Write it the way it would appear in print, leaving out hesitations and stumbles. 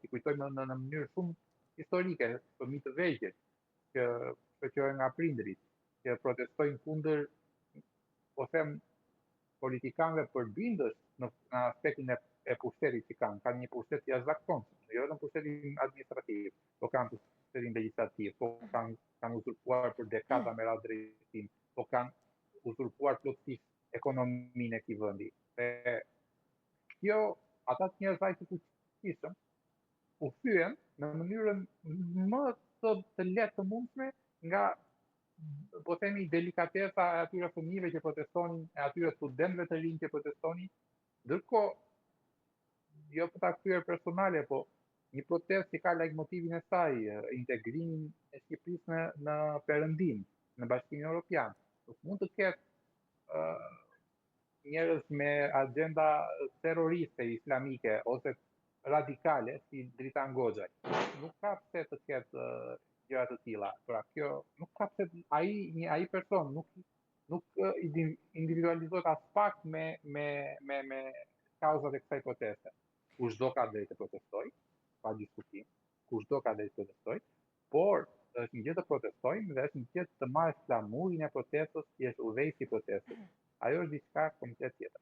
i kujtojmë në mënyrë shumë historike, fëmijë të vegjël, që shoqërohen nga prindërit, që protestojnë kundër, po them, politikanëve përbindës në aspektin e pushtetit që kanë një pushtet jashtëzakonshëm, jo në pushtetin administrativ, po kanë pushtetin legjislativ, po kanë uzurpuar për dekada me radhë drejtim, po kanë uzurpuar plotësisht ekonominë e këtij vendi. Dhe kjo, ata të njerëz aq të fuqishëm u thyen në mënyrën më të lehtë të mundshme nga, po themi, delikatesa e atyre fëmijëve që protestonin, e atyre studentëve të rinj që protestonin, ndërkohë, jo për ta kthyer personale, po një protestë që ka leitmotivin e saj, integrimin e Shqipërisë në Perëndim, në Bashkimin Evropian. Nuk mund të ketë njerëz me agenda terroriste islamike ose radikale si Dritan Goxhaj. Nuk ka pse të ketë gjëra të tilla. Pra kjo nuk ka pse ai person nuk individualizohet as pak me kauzat e kësaj proteste. Kushdo ka drejtë të protestojë, pa diskutim, kushdo ka drejtë të protestojë, por është një gjë të protestojmë dhe është një gjë të marrë flamurin e protestës, që është udhëheqësi i protestës. Ajo është diçka komplet tjetër.